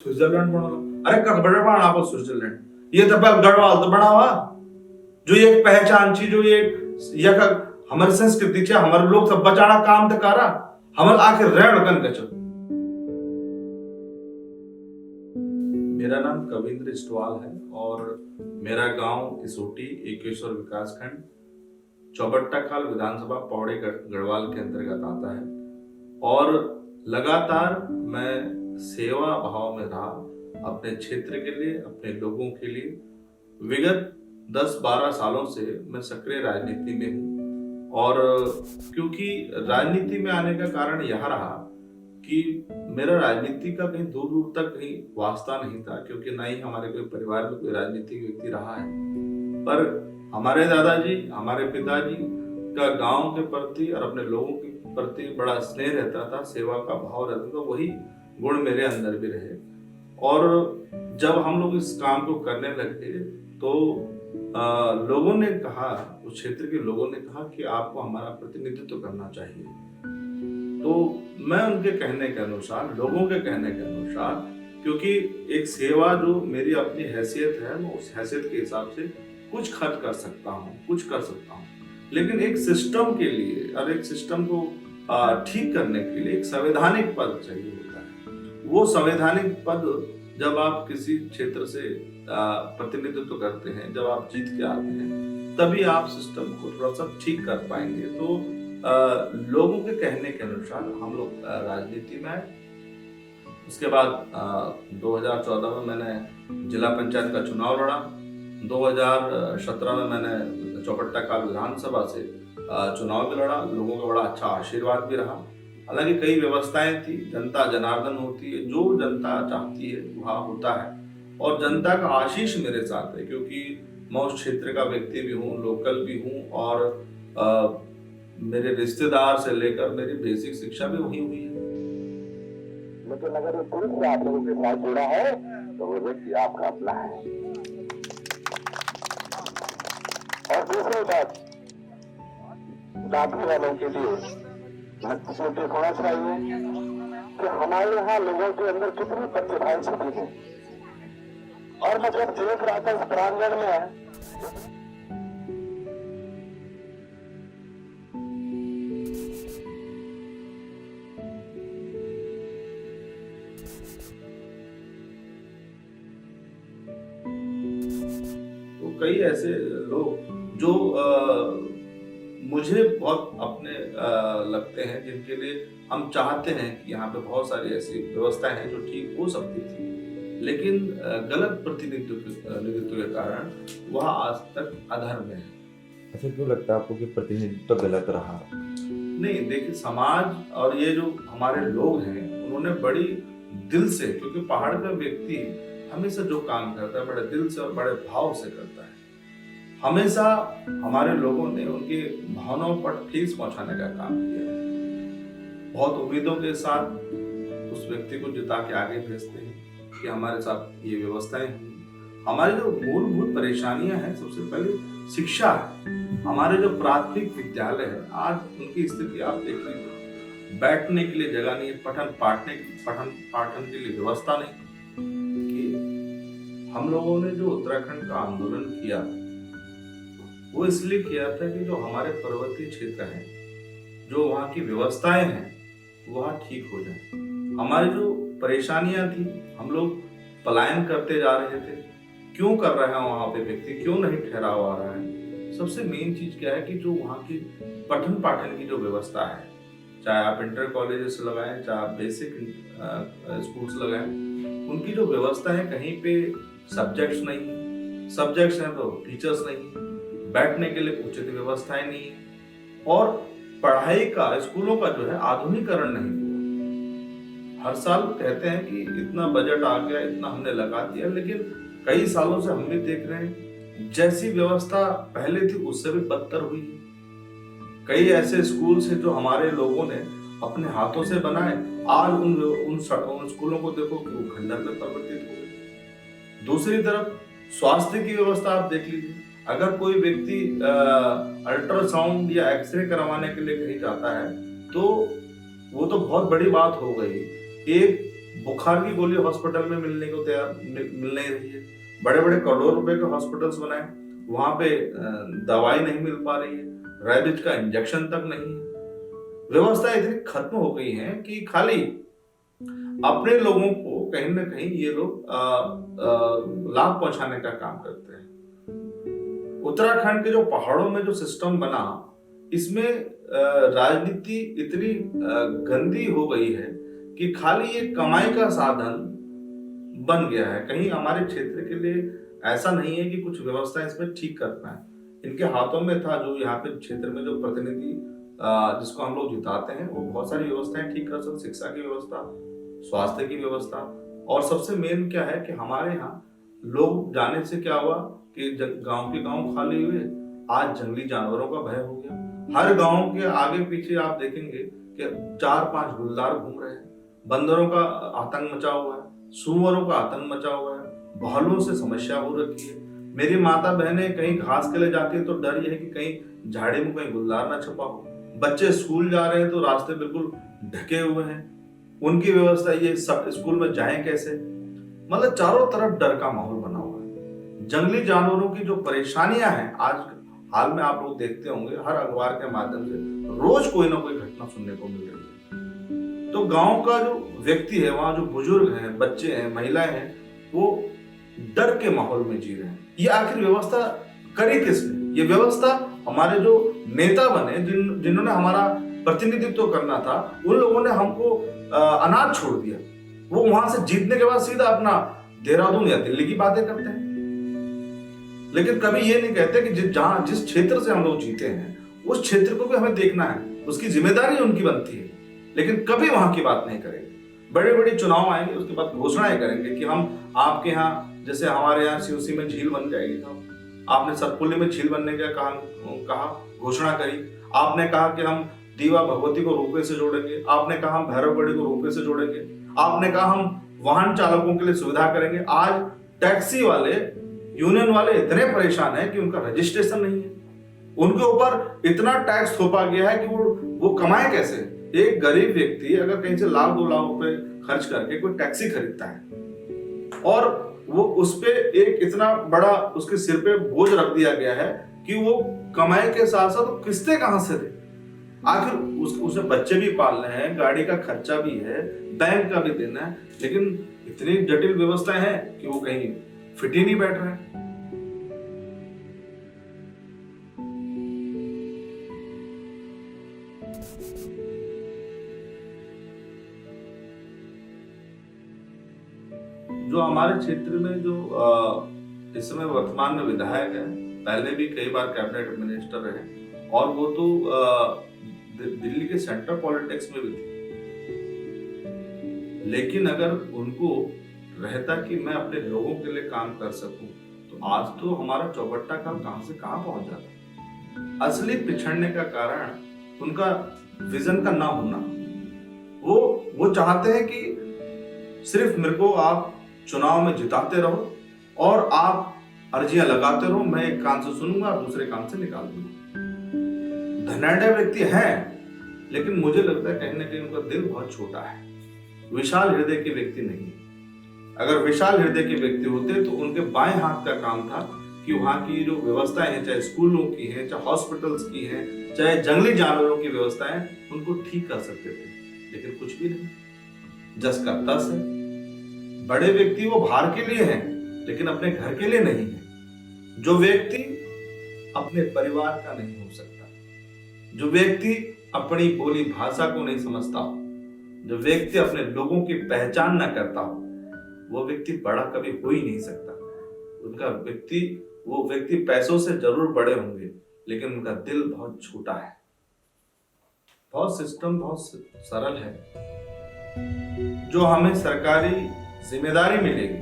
Switzerland बनवलं. अरे कबड्डी पण आपण स्विट्जरलैंड ये तर गढ़वाल तो बनावा जो एक पहचान थी जो ये यक हमारी संस्कृति छे हमारे लोग सब बचाना काम तो करा हमल आखिर रहन कन कचो. मेरा नाम कविंद्र इस्टवाल है और मेरा गांव किसोटी एकेश्वर विकासखंड चौबट्टाखाल विधानसभा पौड़ी गढ़वाल के अंतर्गत आता है और लगातार मैं सेवा भाव में रहा अपने क्षेत्र के लिए, अपने लोगों के लिए. विगत 10-12 सालों से मैं सक्रिय राजनीति में हूँ और क्योंकि राजनीति में आने का कारण यह रहा कि मेरा राजनीति का कहीं दूर दूर तक कहीं वास्ता नहीं था, क्योंकि ना ही हमारे कोई परिवार में कोई राजनीतिक व्यक्ति रहा है. पर हमारे दादाजी, हमारे पिताजी का गांव के प्रति और अपने लोगों के प्रति बड़ा स्नेह रहता था, सेवा का भाव रहता था. वही गुण मेरे अंदर भी रहे और जब हम लोग इस काम को करने लगे तो लोगों ने कहा, उस क्षेत्र के लोगों ने कहा कि आपको हमारा प्रतिनिधित्व करना चाहिए. तो मैं उनके कहने के अनुसार, लोगों के कहने के अनुसार, क्योंकि एक सेवा जो मेरी अपनी हैसियत है मैं उस हैसियत के हिसाब से कुछ खर्च कर सकता हूँ, कुछ कर सकता हूँ, लेकिन एक सिस्टम के लिए और एक सिस्टम को ठीक करने के लिए एक संवैधानिक पद चाहिए होता है. वो संवैधानिक पद जब आप किसी क्षेत्र से प्रतिनिधित्व करते हैं, जब आप जीत के आते हैं, तभी आप सिस्टम को थोड़ा सा ठीक कर पाएंगे. तो लोगों के कहने के अनुसार हम लोग राजनीति में आए. उसके बाद 2014 में मैंने जिला पंचायत का चुनाव लड़ा. 2017 में मैंने चौबट्टाखाल विधानसभा से चुनाव भी लड़ा. लोगों का बड़ा अच्छा आशीर्वाद भी रहा. हालांकि कई व्यवस्थाएं थी, जनता जनार्दन होती है, जो जनता चाहती है वह होता है और जनता का आशीष मेरे साथ है, क्योंकि मैं उस क्षेत्र का व्यक्ति भी हूँ, लोकल भी हूँ और मेरे रिश्तेदार से लेकर मेरी बेसिक शिक्षा भी वही हुई है. लेकिन अगर ये पुरुष से आप लोगों के साथ जुड़ा है तो वो व्यक्ति आपका अपना है. और दूसरी बात, जाति वालों के लिए सोचे होना चाहिए कि हमारे यहाँ लोगों के अंदर कितनी प्रतिभाएं छिपी हैं. और मैं जब देख रहा था इस प्रांगण में तो कई ऐसे लोग जो मुझे बहुत अपने लगते हैं, जिनके लिए हम चाहते हैं कि यहाँ पे बहुत सारी ऐसी व्यवस्थाएं हैं जो ठीक हो सकती थी, लेकिन गलत प्रतिनिधित्व के कारण वह आज तक अधर में है. अच्छा, क्यों लगता है आपको कि प्रतिनिधित्व गलत रहा? नहीं, देखिए, समाज और ये जो हमारे लोग हैं उन्होंने बड़ी दिल से, क्योंकि पहाड़ का व्यक्ति हमेशा जो काम करता है बड़े दिल से और बड़े भाव से करता है. हमेशा हमारे लोगों ने उनकी भावनाओं पर ठेस पहुंचाने का काम किया है. बहुत उम्मीदों के साथ उस व्यक्ति को जिता के आगे भेजते हैं कि हमारे साथ ये व्यवस्थाएं हैं. हमारी जो मूलभूत परेशानियां हैं, सबसे पहले शिक्षा है. हमारे जो प्राथमिक विद्यालय है, आज उनकी स्थिति आप देख लीजिए. बैठने के लिए जगह नहीं है, पठन पाठन के लिए व्यवस्था नहीं. कि हम लोगों ने जो उत्तराखंड का आंदोलन किया वो इसलिए किया था कि जो हमारे पर्वतीय क्षेत्र हैं, जो वहाँ की व्यवस्थाएं हैं, वह ठीक हो जाए. हमारी जो परेशानियां थी, हम लोग पलायन करते जा रहे थे. क्यों कर रहे हैं वहाँ पे व्यक्ति, क्यों नहीं ठहराव आ रहा है? सबसे मेन चीज क्या है कि जो वहाँ की पठन पाठन की जो व्यवस्था है, चाहे आप इंटर कॉलेजेस लगाएं, चाहे आप बेसिक स्कूल्स लगाएं, उनकी जो व्यवस्था है, कहीं पे सब्जेक्ट्स नहीं, सब्जेक्ट्स हैं तो टीचर्स नहीं, बैठने के लिए उचित व्यवस्थाएं नहीं है और पढ़ाई का, स्कूलों का जो है आधुनिकीकरण नहीं हुआ. हर साल कहते हैं कि इतना बजट आ गया, इतना हमने लगा दिया, लेकिन कई सालों से हम भी देख रहे हैं जैसी व्यवस्था पहले थी उससे भी बदतर हुई. कई ऐसे स्कूल से जो हमारे लोगों ने अपने हाथों से बनाए, आज उन स्कूलों को देखो कि वो खंडर में परिवर्तित हो गए. दूसरी तरफ स्वास्थ्य की व्यवस्था आप देख लीजिए. अगर कोई व्यक्ति अल्ट्रासाउंड या एक्सरे करवाने के लिए कहीं जाता है तो वो तो बहुत बड़ी बात हो गई. एक बुखार की गोली हॉस्पिटल में मिलने को मिल नहीं रही है। बड़े बड़े करोड़ों रुपए के हॉस्पिटल्स बनाए, वहां पे दवाई नहीं मिल पा रही है, रैबिज का इंजेक्शन तक नहीं है। व्यवस्था इतनी खत्म हो गई है कि खाली अपने लोगों को कहीं ना कहीं ये लोग लाभ पहुंचाने का काम करते हैं। उत्तराखंड के जो पहाड़ों में जो सिस्टम बना, इसमें राजनीति इतनी गंदी हो गई है कि खाली ये कमाई का साधन बन गया है। कहीं हमारे क्षेत्र के लिए ऐसा नहीं है कि कुछ व्यवस्था इसमें ठीक कर पाए। इनके हाथों में था, जो यहाँ पे क्षेत्र में जो प्रतिनिधि जिसको हम लोग जिताते हैं, वो बहुत सारी व्यवस्थाएं ठीक कर सकते, शिक्षा की व्यवस्था, स्वास्थ्य की व्यवस्था, और सबसे मेन क्या है कि हमारे यहाँ लोग जाने से क्या हुआ कि गांव के गांव खाली हुए, आज जंगली जानवरों का भय हो गया। हर गांव के आगे पीछे आप देखेंगे कि 4-5 गुलदार घूम रहे हैं, बंदरों का आतंक मचा हुआ है, सुअरों का आतंक मचा हुआ है, भालुओं से समस्या हो रखी है। मेरी माता बहनें कहीं घास के लिए जाती है तो डर ये है कि कहीं झाड़ी में कहीं गुलदार ना छुपा हो। बच्चे स्कूल जा रहे हैं तो रास्ते बिल्कुल ढके हुए हैं, उनकी व्यवस्था ये सब स्कूल में जाएं कैसे, मतलब चारों तरफ डर का माहौल बना हुआ है। जंगली जानवरों की जो परेशानियां हैं, आज हाल में आप लोग देखते होंगे हर अखबार के माध्यम से रोज कोई ना कोई घटना सुनने को मिल रही है। तो गांव का जो व्यक्ति है, वहां जो बुजुर्ग हैं, बच्चे हैं, महिलाएं हैं, वो डर के माहौल में जी रहे हैं। ये आखिर व्यवस्था करी किसने? ये व्यवस्था हमारे जो नेता बने, जिन्होंने हमारा प्रतिनिधित्व करना था, उन लोगों ने हमको अनाथ छोड़ दिया। वो वहां से जीतने के बाद सीधा अपना देहरादून या दिल्ली की बातें करते हैं, लेकिन कभी ये नहीं कहते कि जिस क्षेत्र से हम लोग जीते हैं, उस क्षेत्र को भी हमें देखना है, उसकी जिम्मेदारी उनकी बनती है, लेकिन कभी वहां की बात नहीं करेंगे। बड़े बड़े चुनाव आएंगे, उसके बाद घोषणाएं करेंगे कि हम आपके यहाँ, जैसे हमारे यहाँ सीओसी में झील बन जाएगी, तो आपने सतपुली में झील बनने का कहा घोषणा करी। आपने कहा कि हम दीवा भगवती को रोपवे से जोड़ेंगे, आपने कहा हम भैरवगढ़ी को रोपवे से जोड़ेंगे, आपने कहा हम वाहन चालकों के लिए सुविधा करेंगे। आज टैक्सी वाले, यूनियन वाले इतने परेशान हैं कि उनका रजिस्ट्रेशन नहीं है, उनके ऊपर इतना टैक्स थोपा गया है कि वो कमाए कैसे। एक गरीब व्यक्ति अगर कहीं से 1-2 लाख रुपए खर्च करके कोई टैक्सी खरीदता है और वो उस पे एक इतना बड़ा उसके सिर पे बोझ रख दिया गया है कि वो कमाई के साथ साथ किस्तें कहां से दे। आखिर उसे बच्चे भी पालने हैं, गाड़ी का खर्चा भी है, बैंक का भी देना है, लेकिन इतनी जटिल व्यवस्थाएं हैं कि वो कहीं फिट ही नहीं बैठ रहे हैं। जो हमारे क्षेत्र में जो इस समय वर्तमान में विधायक है, पहले भी कई बार कैबिनेट मिनिस्टर रहे, और वो तो दिल्ली के सेंट्रल पॉलिटिक्स में भी थे, लेकिन अगर उनको रहता कि मैं अपने लोगों के लिए काम कर सकूं, तो आज तो हमारा चौबट्टा काल कहां से कहां पहुंच जाता। असली पिछड़ने का कारण उनका विजन का ना होना। वो चाहते हैं कि सिर्फ मेरे को आप चुनाव में जिताते रहो और आप अर्जियां लगाते रहो, मैं एक कान से सुनूंगा और दूसरे कान से निकाल दूंगा। धनाढ़ व्यक्ति हैं, लेकिन मुझे लगता है कहीं ना कहीं उनका दिल बहुत छोटा है, विशाल हृदय के व्यक्ति नहीं। अगर विशाल हृदय के व्यक्ति होते तो उनके बाएं हाथ का काम था कि वहां की जो व्यवस्थाएं हैं, चाहे स्कूलों की हैं, चाहे हॉस्पिटल्स की हैं, चाहे जंगली जानवरों की व्यवस्थाएं, उनको ठीक कर सकते थे, लेकिन कुछ भी नहीं। जस का तस है। बड़े व्यक्ति वो बाहर के लिए हैं, लेकिन अपने घर के लिए नहीं है। जो व्यक्ति अपने परिवार का नहीं हो सकता, जो व्यक्ति अपनी बोली भाषा को नहीं समझता हो, जो व्यक्ति अपने लोगों की पहचान न करता हो, वो व्यक्ति बड़ा कभी हो ही नहीं सकता। वो व्यक्ति पैसों से जरूर बड़े होंगे, लेकिन उनका दिल बहुत छोटा है। बहुत सिस्टम बहुत सरल है। जो हमें सरकारी जिम्मेदारी मिलेगी,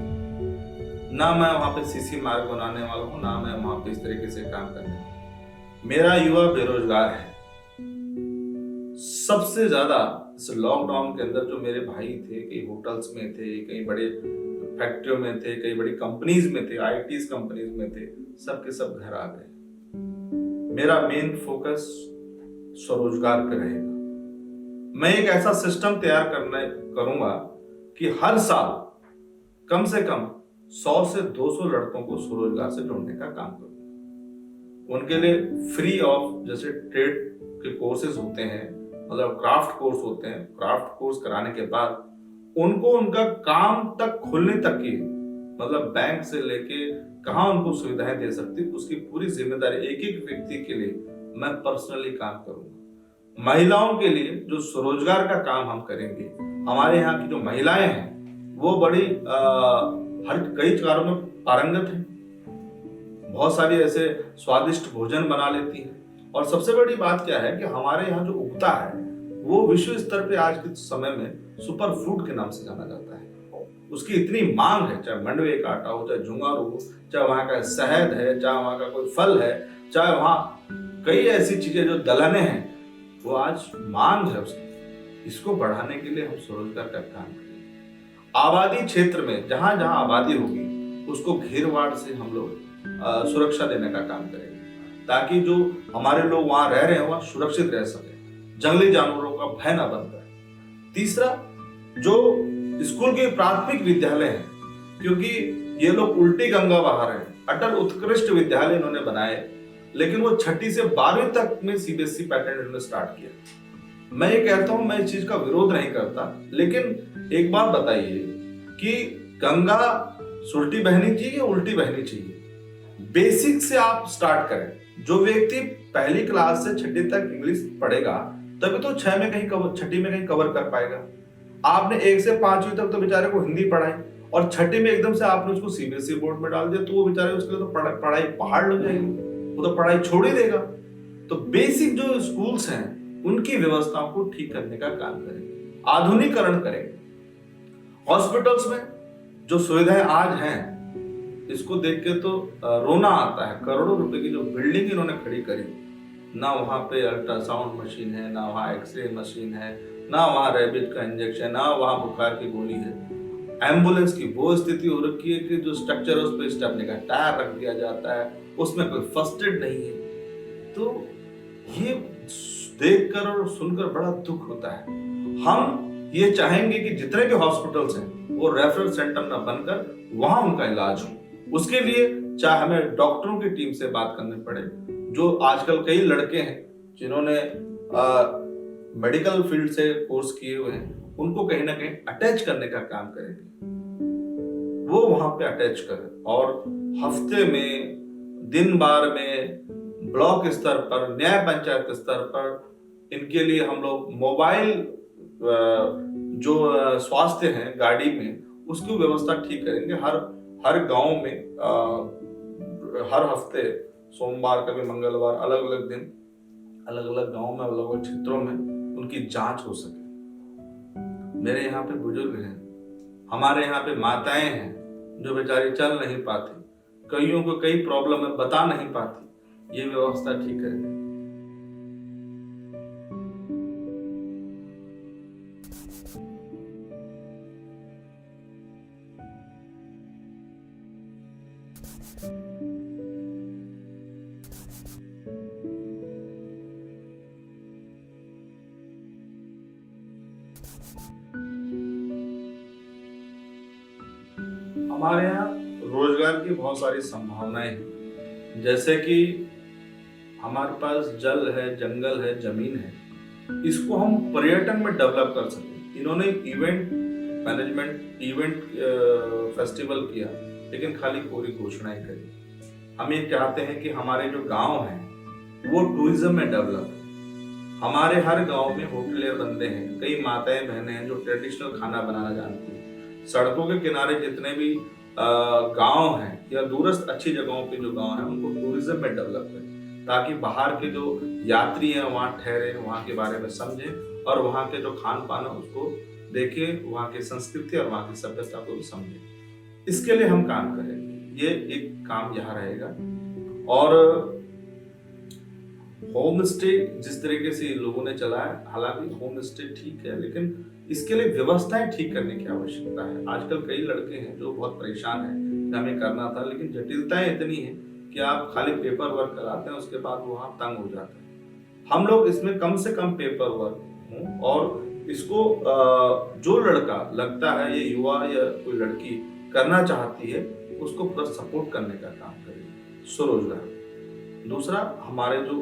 ना मैं वहां पे सीसी मार्ग बनाने वाला हूं, ना मैं वहां पे इस तरीके से काम करने वाला। मेरा युवा बेरोजगार है। सबसे ज्यादा इस लॉकडाउन के अंदर जो मेरे भाई थे, कई होटल्स में थे, कई बड़े फैक्ट्रियों में थे, कई बड़ी कंपनीज में थे, आईटी कंपनीज में थे, सबके सब घर आ गए। मेरा मेन फोकस स्वरोजगार पे रहेगा। मैं एक ऐसा सिस्टम तैयार करूंगा कि हर साल कम से कम 100 से 200 लड़कों को स्वरोजगार से जोड़ने का काम करूंगा। उनके लिए फ्री ऑफ जैसे ट्रेड के कोर्सेज होते हैं, मतलब क्राफ्ट कोर्स होते हैं, क्राफ्ट कोर्स कराने के बाद उनको उनका काम तक खुलने तक की, मतलब बैंक से लेके कहाँ उनको सुविधाएं दे सकती, उसकी पूरी जिम्मेदारी एक एक व्यक्ति के लिए मैं पर्सनली काम करूंगा। महिलाओं के लिए जो स्वरोजगार का काम हम करेंगे, हमारे यहाँ की जो महिलाएं हैं वो बड़ी हर कई कार्यों में पारंगत हैं, बहुत सारी ऐसे स्वादिष्ट भोजन बना लेती हैं। और सबसे बड़ी बात क्या है कि हमारे यहाँ जो उगता है वो विश्व स्तर पे आज के समय में सुपर फूड के नाम से जाना जाता है। उसकी इतनी मांग है, चाहे मंडवे का आटा हो, चाहे जुंगारू हो, चाहे वहाँ का शहद है, चाहे वहाँ का कोई फल है, चाहे वहाँ कई ऐसी चीजें जो दलहने हैं, वो आज मांग है उसकी। इसको बढ़ाने के लिए हम स्वरोजगार का काम करें। आबादी क्षेत्र में जहां जहां आबादी होगी उसको घेरवाड़ से हम लोग सुरक्षा देने का काम करेंगे, ताकि जो हमारे लोग वहां रह रहे हैं वहां सुरक्षित रह सके, जंगली जानवरों का भय न बन पाए। तीसरा, जो स्कूल के प्राथमिक विद्यालय हैं, क्योंकि ये लोग उल्टी गंगा बहा रहे हैं, अटल उत्कृष्ट विद्यालय इन्होंने बनाए, लेकिन वो 6ठी से 12वीं तक में सीबीएसई पैटर्न इन्होंने स्टार्ट किया। मैं ये कहता हूं, मैं इस चीज का विरोध नहीं करता, लेकिन एक बात बताइए कि गंगा सुलटी बहनी चाहिए या उल्टी बहनी चाहिए? बेसिक से आप स्टार्ट करें। जो व्यक्ति पहली क्लास से 6ठी तक इंग्लिश पढ़ेगा तभी तो 6 में कहीं कवर, 6ठी में कहीं कवर कर पाएगा। आपने 1 से 5वीं तक तो बेचारे को हिंदी पढ़ाई और 6ठी में एकदम से आपने उसको सीबीएसई बोर्ड में डाल दिया, तो वो बेचारे उसके लिए तो पढ़ाई पहाड़ लग जाएगी, वो तो पढ़ाई छोड़ ही देगा। तो बेसिक जो स्कूल्स हैं उनकी व्यवस्थाओं को ठीक करने का काम करेंगे, आधुनिकीकरण करेंगे। हॉस्पिटल्स में जो सुविधाएं आज हैं, इसको देख के तो रोना आता है। करोड़ों रुपए की जो बिल्डिंग इन्होंने खड़ी करी, ना वहां पे अल्ट्रासाउंड मशीन है, ना वहां एक्सरे मशीन है, ना वहां रैबिट का इंजेक्शन, ना वहां बुखार की गोली है। एम्बुलेंस की वो स्थिति हो रखी है कि जो स्ट्रक्चर है उस पर स्टेपनी का टायर रख दिया जाता है, उसमें कोई फर्स्ट एड नहीं है। तो ये देखकर और सुनकर बड़ा दुख होता है। हम ये चाहेंगे कि जितने भी हॉस्पिटल्स हैं वो रेफरल सेंटर न बनकर वहां उनका इलाज हो। उसके लिए चाहे हमें डॉक्टरों की टीम से बात करनी पड़े, जो आजकल कई लड़के हैं जिन्होंने मेडिकल फील्ड से कोर्स किए हुए हैं, उनको कहीं ना कहीं अटैच करने का काम करेंगे। वो वहां पे अटैच करें और हफ्ते में, दिन बार में, ब्लॉक स्तर पर, न्याय पंचायत स्तर पर इनके लिए हम लोग मोबाइल जो स्वास्थ्य है गाड़ी में, उसकी व्यवस्था ठीक करेंगे। हर गांव में हर हफ्ते सोमवार, कभी मंगलवार, अलग अलग दिन, अलग अलग गांव में, अलग अलग क्षेत्रों में उनकी जांच हो सके। मेरे यहाँ पे बुजुर्ग हैं, हमारे यहाँ पे माताएं हैं जो बेचारी चल नहीं पाती, कईयों को कई प्रॉब्लम है, बता नहीं पाती। ये व्यवस्था ठीक करेंगे। हमारे यहाँ रोजगार की बहुत सारी संभावनाएं हैं, जैसे कि हमारे पास जल है, जंगल है, जमीन है, इसको हम पर्यटन में डेवलप कर सकते। इन्होंने इवेंट मैनेजमेंट, इवेंट फेस्टिवल किया, लेकिन खाली पूरी घोषणाएं करी। हम ये चाहते हैं कि हमारे जो गांव हैं वो टूरिज्म में डेवलप। हमारे हर गांव में होटलियर बंदे हैं, कई माताएं बहनें हैं जो ट्रेडिशनल खाना बनाना जानती हैं। सड़कों के किनारे जितने भी गांव हैं या दूरस्थ अच्छी जगहों पे जो गांव हैं, उनको टूरिज्म में डेवलप करें, ताकि बाहर के जो यात्री हैं वहाँ ठहरे, वहाँ के बारे में समझें और वहाँ के जो खान पान है उसको देखें, वहाँ की संस्कृति और वहाँ की सभ्यता को भी समझें। इसके लिए हम काम करेंगे। ये एक काम यहाँ रहेगा। और होम स्टे जिस तरीके से लोगों ने चलाया, हालांकि होम स्टे ठीक है, लेकिन इसके लिए व्यवस्थाएं ठीक करने की आवश्यकता है। आजकल कई लड़के हैं जो बहुत परेशान हैं कि हमें करना था, लेकिन जटिलताएं इतनी हैं कि आप खाली पेपर वर्क कराते हैं, उसके बाद वो आप तंग हो जाते हैं। हम लोग इसमें कम से कम पेपर वर्क हो और इसको जो लड़का लगता है ये युवा या कोई लड़की करना चाहती है उसको पूरा सपोर्ट करने का काम करें, स्वरोजगार। दूसरा, हमारे जो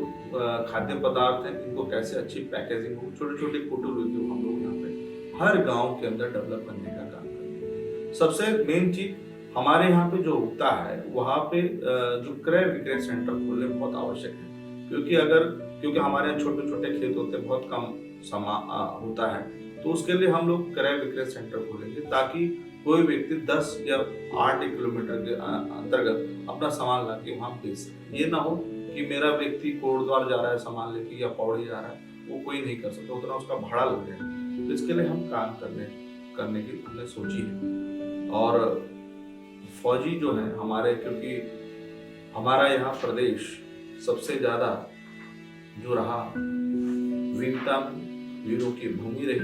खाद्य पदार्थ हैं इनको कैसे अच्छी पैकेजिंग हो, छोटे छोटे कुटीर उद्योग हम लोग यहाँ पे हर गांव के अंदर डेवलप करने का काम करें। सबसे मेन चीज हमारे यहाँ पे जो उगता है वहाँ पे जो क्रय विक्रय सेंटर खोलने बहुत आवश्यक है, क्योंकि हमारे यहाँ छोटे छोटे खेत होते हैं, बहुत कम होता है, तो उसके लिए हम लोग क्रय विक्रय सेंटर खोलेंगे ताकि कोई व्यक्ति 10 या 8 किलोमीटर के अंतर्गत अपना सामान लाके वहाँ बेच सके। ये ना हो कि मेरा व्यक्ति कोटद्वार जा रहा है सामान लेके या पौड़ी जा रहा है, वो कोई नहीं कर सकता, उतना उसका भाड़ा लग जाएगा। तो इसके लिए हम काम करने की हमने सोची है। और फौजी जो है हमारे, क्योंकि हमारा यहाँ प्रदेश सबसे ज्यादा जो रहा वीरता वीरों की भूमि रही,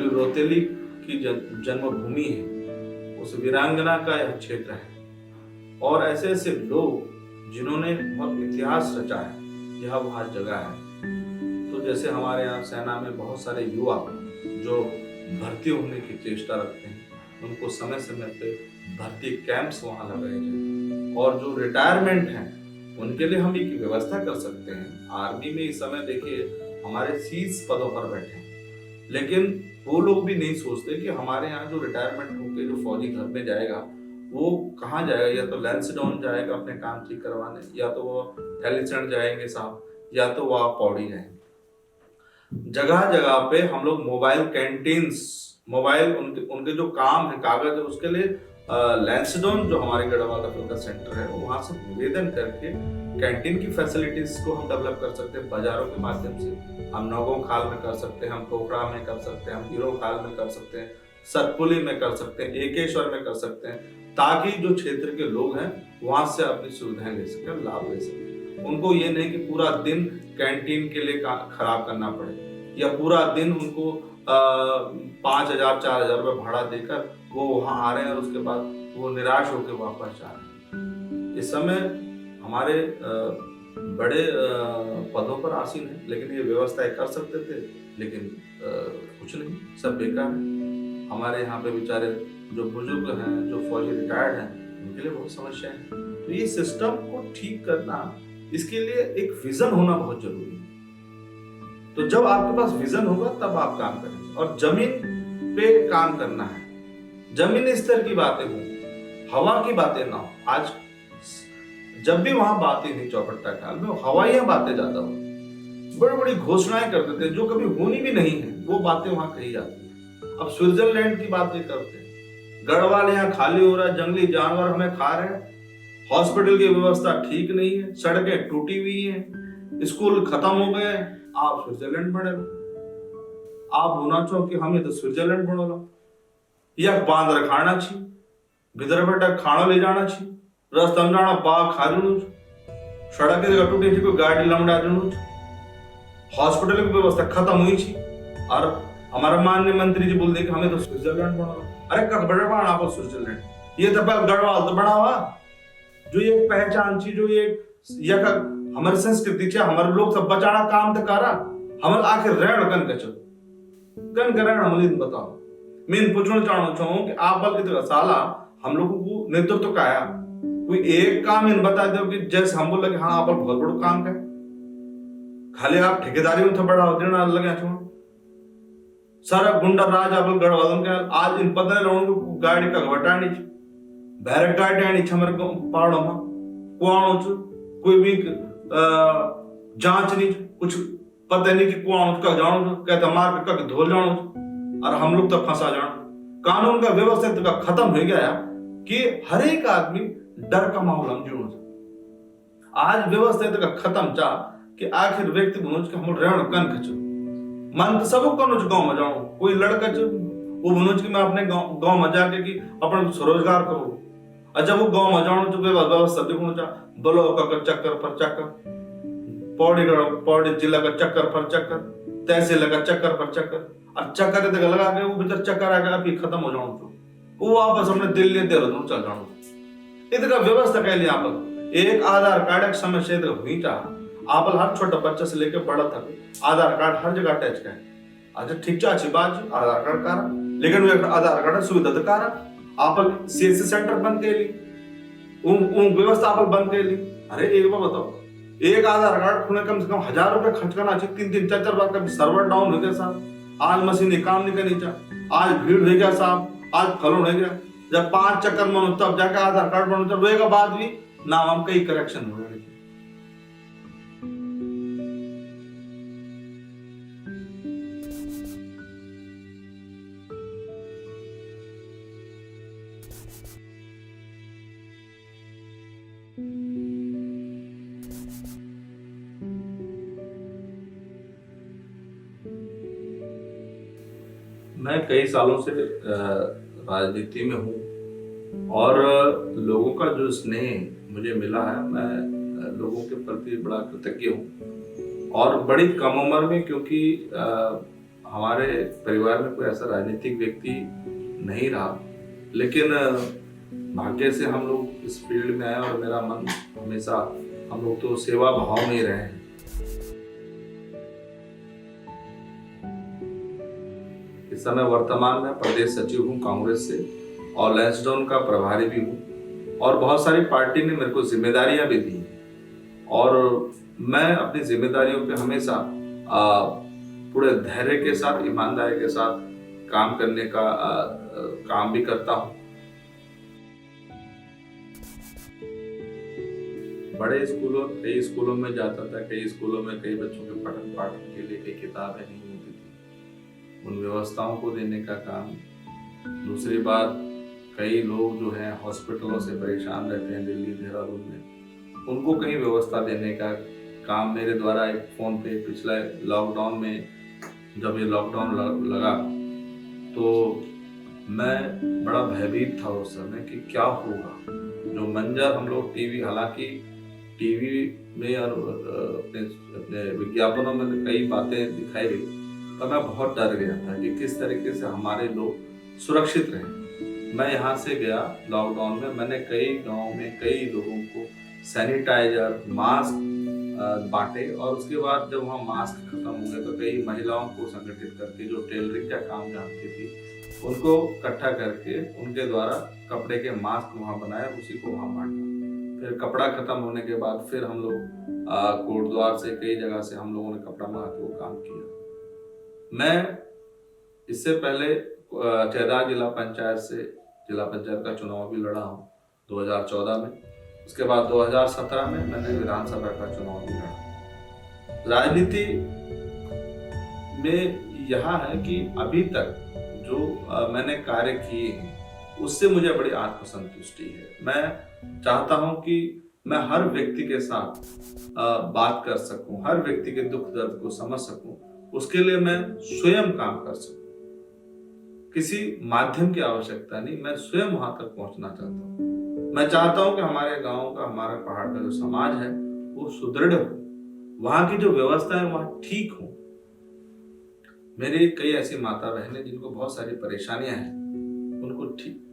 रोतेली की जन्मभूमि है, उस वीरांगना का यह क्षेत्र है। और ऐसे ऐसे लोग जिन्होंने बहुत इतिहास रचा है, यह वह जगह है। तो जैसे हमारे यहाँ सेना में बहुत सारे युवा जो भर्ती होने की चेष्टा रखते हैं, उनको समय समय पे भर्ती कैंप्स वहाँ लगाए जाए। और जो रिटायरमेंट हैं उनके लिए हम एक व्यवस्था कर सकते हैं। आर्मी में इस समय देखिए हमारे 30 पदों पर बैठे हैं, लेकिन वो लोग भी नहीं सोचते कि हमारे यहाँ जो रिटायरमेंट होकर जो फौजी घर में जाएगा वो कहाँ जाएगा। या तो लैंसडाउन जाएगा अपने काम ठीक करवाने, या तो वो हेलिसैंड जाएंगे साहब, या तो वो पौड़ी जाएंगे। जगह जगह पे हम लोग मोबाइल कैंटीन्स, मोबाइल उनके जो काम है कागज है उसके लिए लैंसडाउन जो हमारे गढ़वाल का सेंटर है वहां से निवेदन करके कैंटीन की फैसिलिटीज को हम डेवलप कर सकते हैं। बाजारों के माध्यम से हम नौगों खाल में कर सकते हैं, हम टोकरा में कर सकते हैं, हम हीरो खाल में कर सकते हैं, सतपुली में कर सकते हैं, एकेश्वर में कर सकते हैं, ताकि जो क्षेत्र के लोग हैं वहां से अपनी सुविधाएं ले सकें, लाभ ले सकें। उनको ये नहीं कि पूरा दिन कैंटीन के लिए खराब करना पड़े, या पूरा दिन उनको 5,000-4,000 रुपये भाड़ा देकर वो वहां आ रहे हैं और उसके बाद वो निराश होकर वापस जा रहे हैं। इस समय हमारे बड़े पदों पर आसीन है, लेकिन ये व्यवस्थाएं कर सकते थे, लेकिन कुछ नहीं, सब बेकार है। हमारे यहाँ पे बेचारे जो बुजुर्ग हैं, जो फौजी रिटायर्ड हैं, उनके लिए बहुत समस्याएं हैं। तो ये सिस्टम को ठीक करना, इसके लिए एक विजन होना बहुत जरूरी है। तो जब आपके पास विजन होगा तब आप काम करेंगे। और जमीन पे काम करना है, जमीन स्तर की बातें हो, हवा की बातें ना हो। आज जब भी वहां बातें हुई चौबट्टा खाल में, हवाई बातें ज्यादा हो, बड़ी बड़ी घोषणाएं कर देते हैं जो कभी होनी भी नहीं है, वो बातें वहां कही जाती है। अब स्विट्जरलैंड की बातें करते हैं, गढ़वाल यहाँ खाली हो रहा है, जंगली जानवर हमें खा रहे हैं, हॉस्पिटल की व्यवस्था ठीक नहीं है, सड़कें टूटी हुई हैं, स्कूल खत्म हो गए। आप स्विट्जरलैंड बने लो, आप होना चाहो कि हम ये तो स्विट्जरलैंड बनो लो, या बांध रखाना छी, भीतर बेटा खाना ले जाना छी, रास्ता में जाना बाग खा लूँ, सड़क की टूटी थी, कोई गाड़ी लमड़ा दूँ, हॉस्पिटल की व्यवस्था खत्म हुई थी, और हमारा माननीय मंत्री जी बोल दे कि हमें तो स्विट्जरलैंड बना लो। अरे कब बड़ा बना आप स्विट्जरलैंड, ये तो गढ़वाल तो बना हुआ, जो ये पहचान थी, जो ये हमारी संस्कृति थी, हमारे लोग सब बचाना काम तो करा, हम आखिर रहन कन कचो कन करण हम बताओ। मैं पूछना चाहूँ कि आप बल कितने साला हम लोगों को नेतृत्व का आया, कोई एक काम इन बता दो कि जैसे हम बोल लगे हाँ आप बहुत बड़ा काम है, खाली आप ठेकेदारी में बड़ा देना लगे छो सारा गुंडा राज आप गढ़वाल के आज इन पता लोगों को गाड़ी का घटानी बैरक गाड़ी आनी हमारे पहाड़ों में कुआणों कोई भी जांच नहीं, कुछ पता नहीं कि कुआणों का जानो कहते मार के कक धोल जानो, और हम लोग तब फंसा जानो। कानून का व्यवस्था तो खत्म हो गया कि हर एक आदमी डर का माहौल हम जीवन। आज व्यवस्था तो खत्म चा कि आखिर व्यक्ति बनोज के हम रहन कन खचो मन तो सब कनोज गांव में जाऊं, कोई लड़का वो बनोज कि मैं अपने गांव में जाके कि अपना स्वरोजगार करूं, और जब वो गांव में जाऊं तो व्यवस्था देखो चा ब्लॉक का चक्कर पर चक्कर, पौड़ी जिला का चक्कर पर चक्कर, तहसील का चक्कर पर चक्कर, और चक्कर तक लगा के वो भीतर चक्कर आ गया अभी खत्म हो जाऊं तो वो वापस अपने दिल्ली देहरादून चल जाऊं। इधर व्यवस्था कह लिया आप एक आधार कार्ड एक समय से हुई था, आप हर छोटा बच्चा से लेकर बड़ा तक आधार कार्ड हर जगह अटैच का है। अच्छा ठीक चा अच्छी बात है, आधार कार्ड कारा लेकिन वे आधार कार्ड सुविधा तो कारा आप सीएससी सेंटर बंद केली उन व्यवस्था आप बंद केली। अरे एक बार बताओ, एक आधार कार्ड खुने कम से कम 1000 रुपए खर्च करना चाहिए, 3-3 4-4 बार कभी सर्वर डाउन हो गया साहब, आज मशीन काम नहीं करनी चाहिए, आज भीड़ हो गया साहब, आज फलन हो गया, जब 5 चक्कर मनो तब जाकर आधार कार्ड बनो, तब रोएगा बाद भी नाम हम कई करेक्शन हो रहे। मैं कई सालों से राजनीति में हूँ और लोगों का जो स्नेह मुझे मिला है, मैं लोगों के प्रति बड़ा कृतज्ञ हूँ। और बड़ी कम उम्र में, क्योंकि हमारे परिवार में कोई ऐसा राजनीतिक व्यक्ति नहीं रहा, लेकिन भाग्य से हम लोग इस फील्ड में आए और मेरा मन हमेशा, हम लोग तो सेवा भाव में ही रहे हैं। इस समय वर्तमान में प्रदेश सचिव हूँ कांग्रेस से और लैंसडाउन का प्रभारी भी हूँ और बहुत सारी पार्टी ने मेरे को जिम्मेदारियां भी दी और मैं अपनी जिम्मेदारियों पे हमेशा पूरे धैर्य के साथ, ईमानदारी के साथ काम करने का काम भी करता हूँ। बड़े स्कूलों, कई स्कूलों में जाता था, कई स्कूलों में कई बच्चों के पठन पाठन के लिए कई किताबें नहीं होती थी, उन व्यवस्थाओं को देने का काम। दूसरी बात, कई लोग जो हैं हॉस्पिटलों से परेशान रहते हैं दिल्ली देहरादून में, उनको कहीं व्यवस्था देने का काम मेरे द्वारा एक फोन पे पिछले लॉकडाउन में, जब ये लॉकडाउन लगा तो मैं बड़ा भयभीत था उस समय कि क्या होगा। जो मंजर हम लोग टीवी, हालांकि टीवी में और अपने विज्ञापनों में कई बातें दिखाई गई, पर मैं बहुत डर गया था कि किस तरीके से हमारे लोग सुरक्षित रहें। मैं यहाँ से गया लॉकडाउन में, मैंने कई गांव में कई लोगों को सैनिटाइजर, मास्क बांटे और उसके बाद जब वहाँ मास्क खत्म हो गए तो कई महिलाओं को संगठित करके जो टेलरिंग का काम जानती थी उनको इकट्ठा करके उनके द्वारा कपड़े के मास्क वहाँ बनाए, उसी को वहाँ बांटा। फिर कपड़ा खत्म होने के बाद फिर हम लोग कोटद्वार से कई जगह से हम लोगों ने कपड़ा मंगा के वो काम किया। मैं इससे पहले चैदार जिला पंचायत का चुनाव भी लड़ा हूँ 2014 में। उसके बाद 2017 में मैंने विधानसभा का चुनाव भी लड़ा। राजनीति में यह है कि अभी तक जो मैंने कार्य किए हैं उससे मुझे बड़ी आत्मसंतुष्टि है। मैं चाहता हूं कि मैं हर व्यक्ति के साथ बात कर सकूं, हर व्यक्ति के दुख दर्द को समझ सकूं, उसके लिए मैं स्वयं काम कर सकूं। किसी माध्यम की आवश्यकता नहीं, मैं स्वयं वहां तक पहुंचना चाहता हूं। मैं चाहता हूं कि हमारे गांव का, हमारे पहाड़ का जो समाज है वो सुदृढ़ हो, वहां की जो व्यवस्था है वहां ठीक हो। मेरी कई ऐसी माता बहनें जिनको बहुत सारी परेशानियां हैं,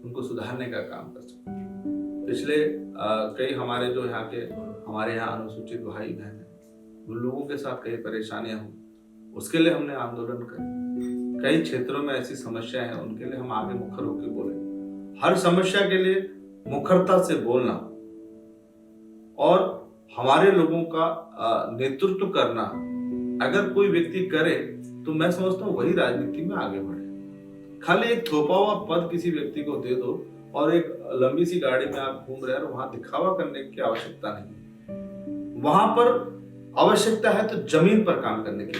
उनको सुधारने का काम कर सकते हैं। पिछले कई हमारे जो हमारे यहाँ अनुसूचित भाई बहन हैं, उन लोगों के साथ कई परेशानियां हों, उसके लिए हमने आंदोलन करे। कई क्षेत्रों में ऐसी समस्या है, उनके लिए हम आगे मुखर होकर बोले। हर समस्या के लिए मुखरता से बोलना और हमारे लोगों का नेतृत्व करना अगर कोई व्यक्ति करे तो मैं समझता हूँ वही राजनीति में आगे बढ़े। खाली एक थोपा हुआ पद किसी व्यक्ति को दे दो और एक लंबी सी गाड़ी में आप घूम रहे हैं, वहां दिखावा करने की आवश्यकता नहीं। वहां पर आवश्यकता है तो जमीन पर काम करने की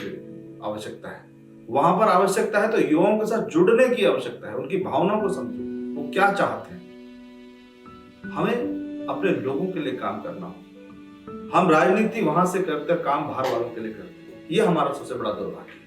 आवश्यकता है, वहां पर आवश्यकता है तो युवाओं के साथ जुड़ने की आवश्यकता है, उनकी भावनाओं को समझो, वो क्या चाहते हैं। हमें अपने लोगों के लिए काम करना हो। हम राजनीति वहां से करते हैं, काम बाहर वालों के लिए करते हैं। ये हमारा सबसे बड़ा दुर्भाग्य है।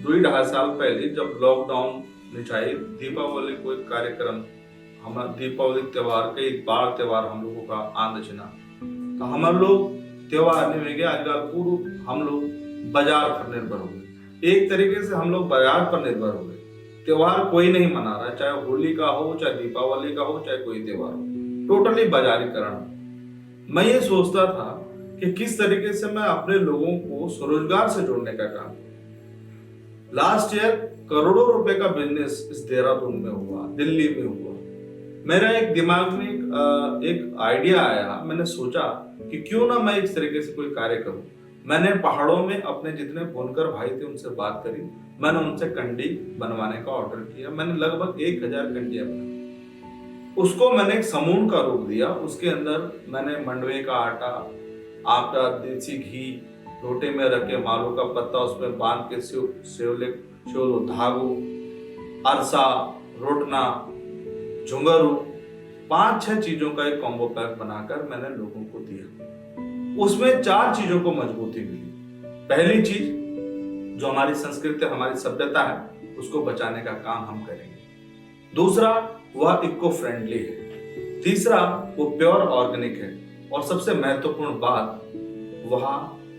2-2.5 साल पहले जब लॉकडाउन में चाहे दीपावली कोई कार्यक्रम, हमारा दीपावली त्योहार, कई बार त्योहार हम लोगों का आंद छिना, तो हम लोग त्योहार नहीं हो गया, आजकल पूरा हम लोग बाजार पर निर्भर हो गए। एक तरीके से हम लोग बाजार पर निर्भर हो गए। त्योहार कोई नहीं मना रहा, चाहे होली का हो, चाहे दीपावली का हो, चाहे कोई त्योहार हो, टोटली बाजारीकरण। मैं ये सोचता था कि किस तरीके से मैं अपने लोगों को स्वरोजगार से जोड़ने का काम। लास्ट ईयर करोड़ों रुपए का बिजनेस इस देहरादून में हुआ, दिल्ली में हुआ। मेरा एक दिमाग में एक आइडिया आया, मैंने सोचा कि क्यों ना मैं इस तरीके से कोई कार्य करूं। मैंने पहाड़ों में अपने जितने बुनकर भाई थे उनसे बात करी, मैंने उनसे कंडी बनवाने का ऑर्डर किया। मैंने लगभग 1000 कंडियां बनाई। उसको मैंने एक समूह का रूप दिया। उसके अंदर मैंने मंडवे का आटा, देसी घी, लोटे में रखे मालू का पत्ता, उसमें बांध के सेवलो धागो, अरसा, रोटना, झुंगरू, 5-6 चीजों का एक कॉम्बो पैक बनाकर मैंने लोगों को दिया। उसमें 4 चीजों को मजबूती मिली। पहली चीज, जो हमारी संस्कृति, हमारी सभ्यता है, उसको बचाने का काम हम करेंगे। दूसरा, वह इको फ्रेंडली है। तीसरा, वो प्योर ऑर्गेनिक है। और सबसे महत्वपूर्ण बात, वह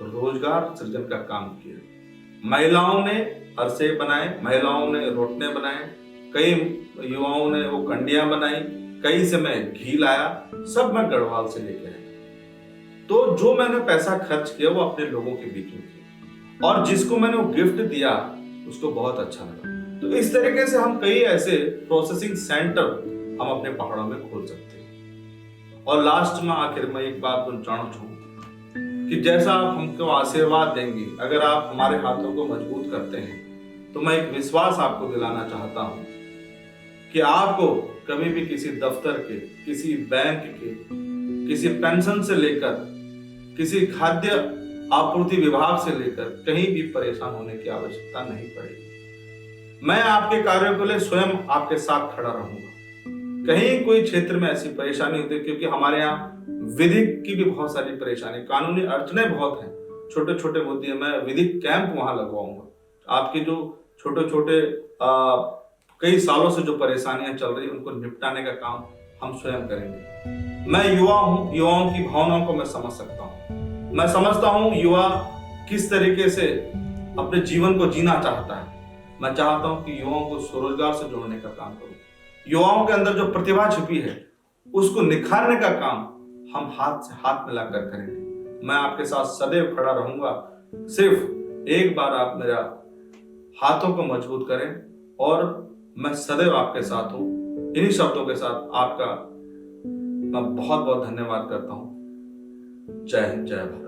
रोजगार सृजन का काम किया। महिलाओं ने अरसे बनाए, महिलाओं ने रोटने बनाए, कई युवाओं ने वो कंडियां बनाई, कई से मैं घी लाया, सब मैं गढ़वाल से लेके आया। तो जो मैंने पैसा खर्च किया वो अपने लोगों के बीच में किया, और जिसको मैंने वो गिफ्ट दिया उसको बहुत अच्छा लगा। तो इस तरीके से हम कई ऐसे प्रोसेसिंग सेंटर हम अपने पहाड़ों में खोल सकते हैं। और लास्ट में आखिर में एक बात पहुंचाना चाहूंगा कि जैसा आप हमको आशीर्वाद देंगे, अगर आप हमारे हाथों को मजबूत करते हैं, तो मैं एक विश्वास आपको दिलाना चाहता हूं कि आपको कभी भी किसी दफ्तर के, किसी बैंक के, किसी पेंशन से लेकर, किसी खाद्य आपूर्ति विभाग से लेकर कहीं भी परेशान होने की आवश्यकता नहीं पड़ेगी। मैं आपके कार्यों के लिए स्वयं आपके साथ खड़ा रहूंगा। कहीं कोई क्षेत्र में ऐसी परेशानी होती है, क्योंकि हमारे यहाँ विधिक की भी बहुत सारी परेशानी, कानूनी अड़चने बहुत हैं, छोटे छोटे मुद्दे। मैं विधिक कैंप वहां लगवाऊंगा। आपकी जो छोटे छोटे कई सालों से जो परेशानियां चल रही है, उनको निपटाने का काम हम स्वयं करेंगे। मैं युवा हूं, युवाओं की भावनाओं को मैं समझ सकता हूं। मैं समझता हूं युवा किस तरीके से अपने जीवन को जीना चाहता है। मैं चाहता हूं कि युवाओं को स्वरोजगार से जोड़ने का काम करूं। युवाओं के अंदर जो प्रतिभा छिपी है, उसको निखारने का काम हम हाथ से हाथ मिलाकर करेंगे। मैं आपके साथ सदैव खड़ा रहूंगा। सिर्फ एक बार आप मेरा हाथों को मजबूत करें और मैं सदैव आपके साथ हूं। इन्हीं शब्दों के साथ आपका मैं बहुत बहुत धन्यवाद करता हूं। जय हिंद, जय भारत।